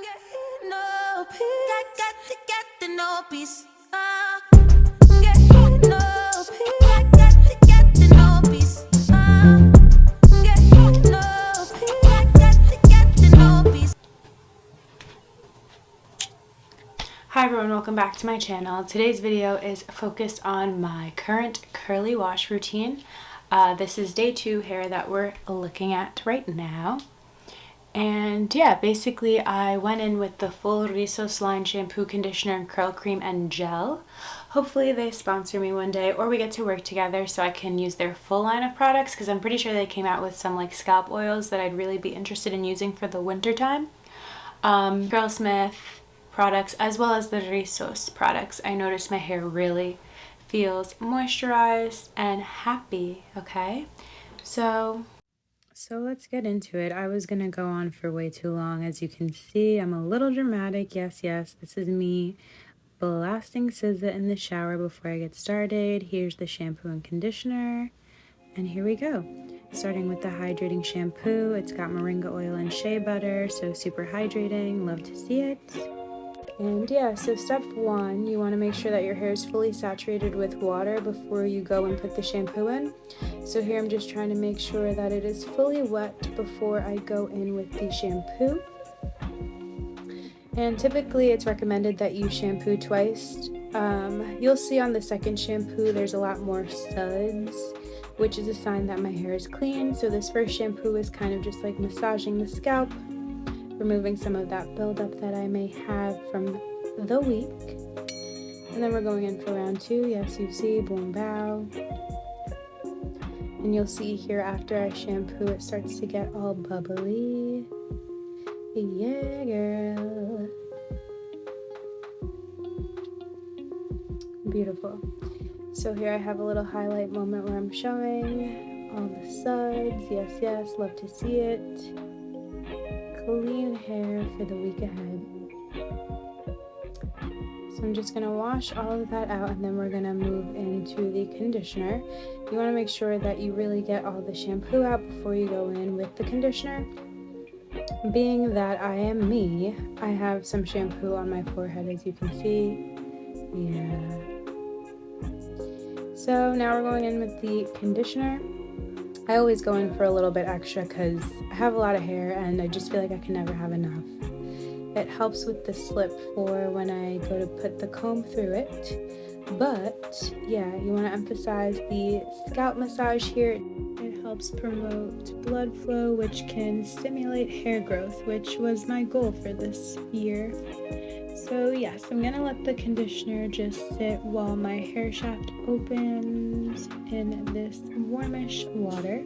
no peace. Got the no peace. Hi everyone, welcome back to my channel. Today's video is focused on my current curly wash routine. This is day 2 hair that we're looking at right now. And yeah, basically I went in with the full Rizos line shampoo, conditioner, curl cream, and gel. Hopefully they sponsor me one day or we get to work together so I can use their full line of products, because I'm pretty sure they came out with some like scalp oils that I'd really be interested in using for the winter time. Girlsmith products as well as the Rizos products. I noticed my hair really feels moisturized and happy. Okay, so let's get into it. I was gonna go on for way too long. As you can see, I'm a little dramatic. Yes, this is me blasting SZA in the shower before I get started. Here's the shampoo and conditioner, and here we go. Starting with the hydrating shampoo. It's got moringa oil and shea butter, so super hydrating. Love to see it. And yeah, so step 1, you want to make sure that your hair is fully saturated with water before you go and put the shampoo in. So here I'm just trying to make sure that it is fully wet before I go in with the shampoo. And typically it's recommended that you shampoo twice. You'll see on the second shampoo there's a lot more suds, which is a sign that my hair is clean. So this first shampoo is kind of just like massaging the scalp, removing some of that buildup that I may have from the week. And then we're going in for round 2. Yes, you see, boom, bow. And you'll see here after I shampoo, it starts to get all bubbly. Yeah, girl. Beautiful. So here I have a little highlight moment where I'm showing all the suds. Yes, love to see it. Clean hair for the week ahead. So I'm just going to wash all of that out, and then we're going to move into the conditioner. You want to make sure that you really get all the shampoo out before you go in with the conditioner. Being that I am me, I have some shampoo on my forehead, as you can see. Yeah. So now we're going in with the conditioner. I always go in for a little bit extra because I have a lot of hair and I just feel like I can never have enough. It helps with the slip for when I go to put the comb through it. But yeah, you want to emphasize the scalp massage here. It helps promote blood flow, which can stimulate hair growth, which was my goal for this year. So yes, I'm gonna let the conditioner just sit while my hair shaft opens in this warmish water.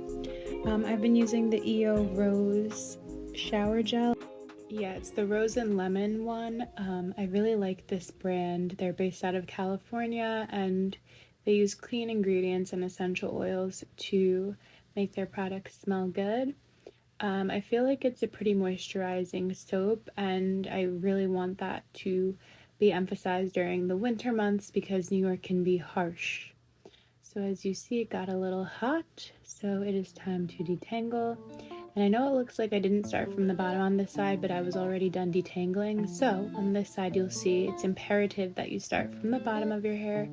I've been using the EO Rose shower gel. Yeah, it's the rose and lemon one. I really like this brand. They're based out of California and they use clean ingredients and essential oils to make their products smell good. I feel like it's a pretty moisturizing soap, and I really want that to be emphasized during the winter months because New York can be harsh. So as you see, it got a little hot, so it is time to detangle. And I know it looks like I didn't start from the bottom on this side, but I was already done detangling. So on this side, you'll see it's imperative that you start from the bottom of your hair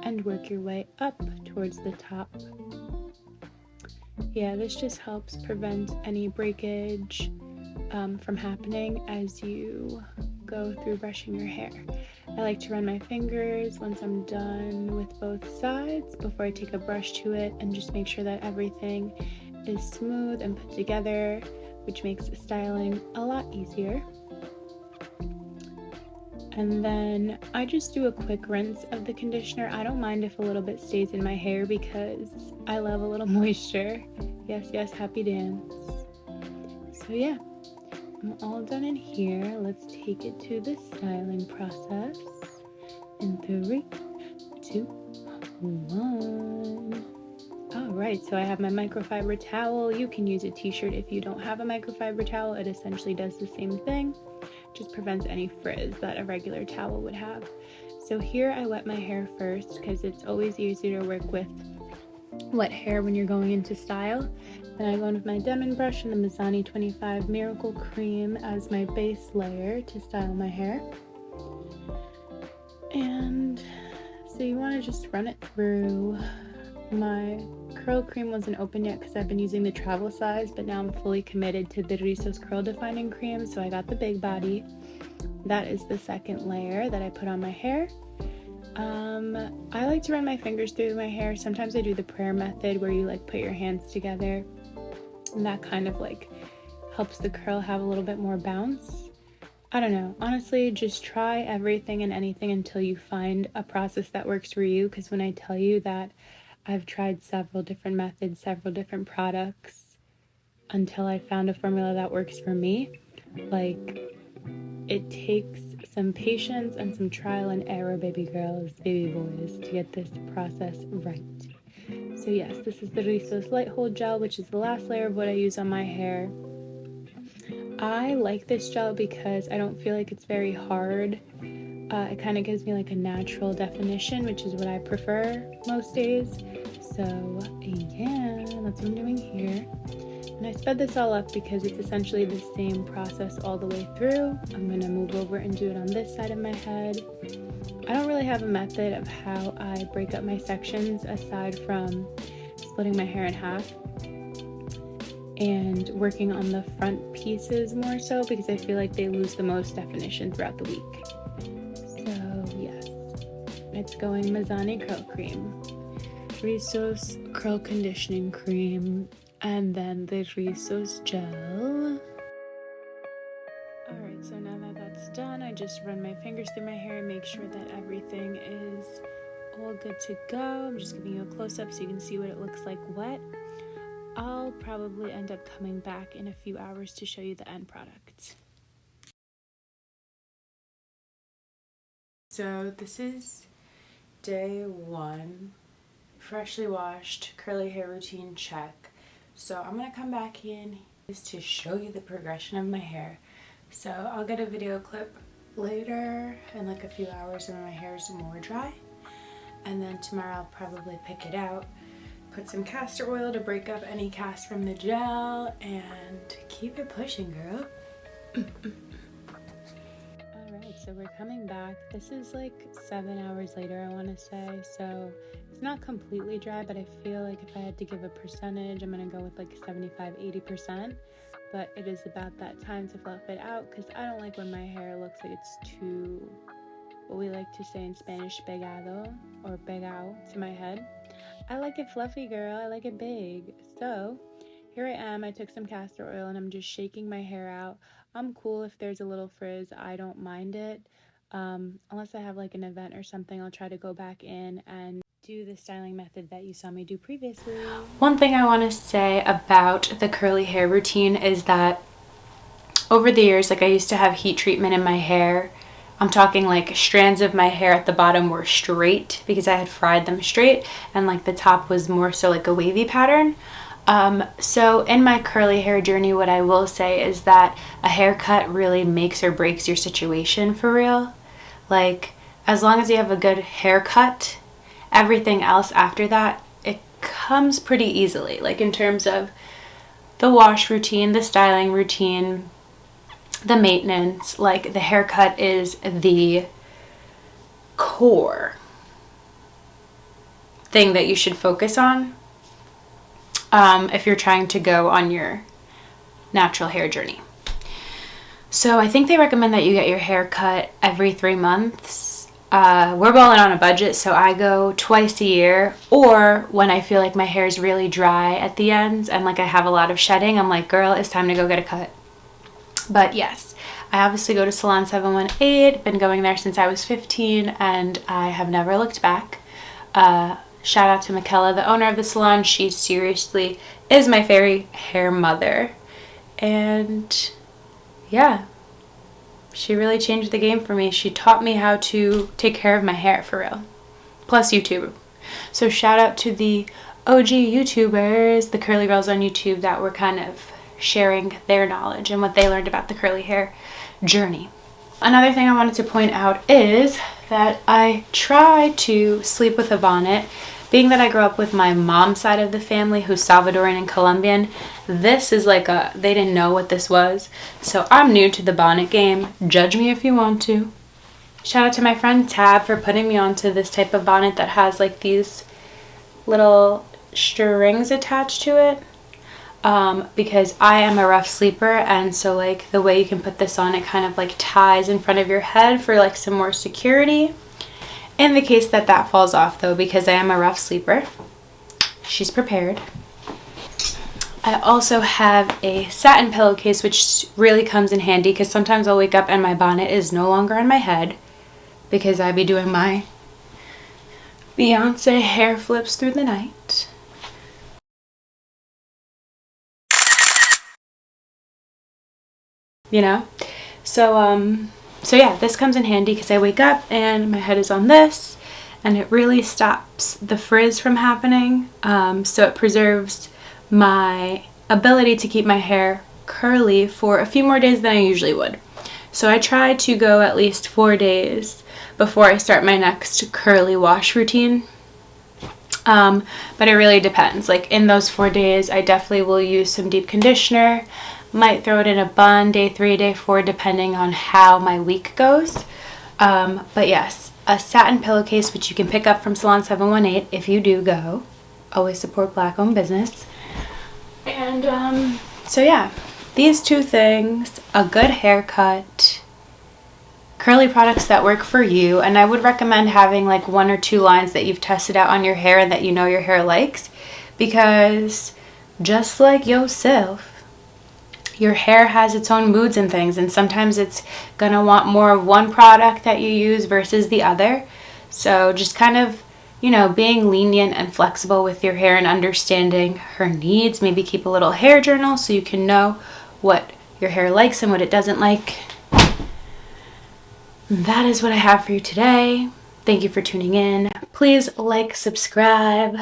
and work your way up towards the top. Yeah, this just helps prevent any breakage from happening as you go through brushing your hair. I like to run my fingers once I'm done with both sides before I take a brush to it and just make sure that everything is smooth and put together, which makes styling a lot easier. And then I just do a quick rinse of the conditioner. I don't mind if a little bit stays in my hair because I love a little moisture. Yes, happy dance. So yeah, I'm all done in here. Let's take it to the styling process in 3, 2, 1. Alright, so I have my microfiber towel. You can use a t-shirt if you don't have a microfiber towel. It essentially does the same thing. Just prevents any frizz that a regular towel would have. So here I wet my hair first because it's always easier to work with wet hair when you're going into style. Then I go in with my Demon brush and the Mizani 25 Miracle Cream as my base layer to style my hair. And so you want to just run it through. My curl cream wasn't open yet because I've been using the travel size, but now I'm fully committed to the Rizos Curl Defining Cream, so I got the big body. That is the second layer that I put on my hair. I like to run my fingers through my hair. Sometimes I do the prayer method where you like put your hands together, and that kind of like helps the curl have a little bit more bounce. I don't know. Honestly, just try everything and anything until you find a process that works for you, because when I tell you that I've tried several different methods, several different products until I found a formula that works for me, like, it takes some patience and some trial and error, baby girls, baby boys, to get this process right. So yes, this is the Rizos Light Hold Gel, which is the last layer of what I use on my hair. I like this gel because I don't feel like it's very hard. It kind of gives me like a natural definition, which is what I prefer most days. So yeah, that's what I'm doing here. And I sped this all up because it's essentially the same process all the way through. I'm going to move over and do it on this side of my head. I don't really have a method of how I break up my sections aside from splitting my hair in half and working on the front pieces more so, because I feel like they lose the most definition throughout the week. So yes, it's going Mizani Curl Cream, Rizos Curl Conditioning Cream, and then the Rizos Gel. Alright, so now that that's done, I just run my fingers through my hair and make sure that everything is all good to go. I'm just giving you a close-up so you can see what it looks like wet. I'll probably end up coming back in a few hours to show you the end product. So this is day 1, freshly washed, curly hair routine check. So I'm gonna come back in just to show you the progression of my hair. So I'll get a video clip later in like a few hours when my hair is more dry. And then tomorrow I'll probably pick it out, put some castor oil to break up any cast from the gel, and keep it pushing, girl. Alright, so we're coming back. This is like 7 hours later, I want to say. So it's not completely dry, but I feel like if I had to give a percentage, I'm going to go with like 75-80%. But it is about that time to fluff it out, because I don't like when my hair looks like it's too, what we like to say in Spanish, pegado or pegao to my head. I like it fluffy, girl. I like it big. So here I am. I took some castor oil and I'm just shaking my hair out. I'm cool if there's a little frizz. I don't mind it. Unless I have like an event or something, I'll try to go back in and do the styling method that you saw me do previously. One thing I want to say about the curly hair routine is that over the years, like, I used to have heat treatment in my hair. I'm talking like strands of my hair at the bottom were straight because I had fried them straight, and like the top was more so like a wavy pattern. So in my curly hair journey, what I will say is that a haircut really makes or breaks your situation for real. Like, as long as you have a good haircut, everything else after that, it comes pretty easily. Like in terms of the wash routine, the styling routine, the maintenance, like the haircut is the core thing that you should focus on if you're trying to go on your natural hair journey. So I think they recommend that you get your hair cut every 3 months. We're balling on a budget, so I go twice a year, or when I feel like my hair is really dry at the ends and like I have a lot of shedding, I'm like, girl, it's time to go get a cut. But yes, I obviously go to Salon 718, been going there since I was 15, and I have never looked back. Shout out to Michaela, the owner of the salon. She seriously is my fairy hair mother. And yeah, she really changed the game for me. She taught me how to take care of my hair for real. Plus YouTube. So shout out to the OG YouTubers, the curly girls on YouTube that were kind of sharing their knowledge and what they learned about the curly hair journey. Another thing I wanted to point out is that I try to sleep with a bonnet being that I grew up with my mom's side of the family who's Salvadoran and Colombian, this is like they didn't know what this was. So I'm new to the bonnet game. Judge me if you want to. Shout out to my friend Tab for putting me onto this type of bonnet that has like these little strings attached to it. Because I am a rough sleeper, and so like the way you can put this on, it kind of like ties in front of your head for like some more security. In the case that that falls off though, because I am a rough sleeper, she's prepared. I also have a satin pillowcase, which really comes in handy because sometimes I'll wake up and my bonnet is no longer on my head because I be doing my Beyonce hair flips through the night. You know? So yeah, this comes in handy because I wake up and my head is on this, and it really stops the frizz from happening. So it preserves my ability to keep my hair curly for a few more days than I usually would. So I try to go at least 4 days before I start my next curly wash routine. But it really depends. Like in those 4 days, I definitely will use some deep conditioner. Might throw it in a bun day 3, day 4, depending on how my week goes. But yes, a satin pillowcase, which you can pick up from Salon 718 if you do go. Always support Black-owned business. And so yeah, these 2 things, a good haircut, curly products that work for you, and I would recommend having like 1 or 2 lines that you've tested out on your hair and that you know your hair likes, because just like yourself, your hair has its own moods and things, and sometimes it's gonna want more of one product that you use versus the other. So just kind of, you know, being lenient and flexible with your hair and understanding her needs. Maybe keep a little hair journal so you can know what your hair likes and what it doesn't like. That is what I have for you today. Thank you for tuning in. Please like, subscribe,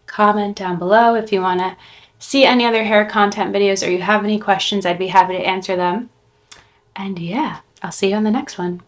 comment down below if you want to see any other hair content videos or you have any questions. I'd be happy to answer them. And yeah, I'll see you on the next one.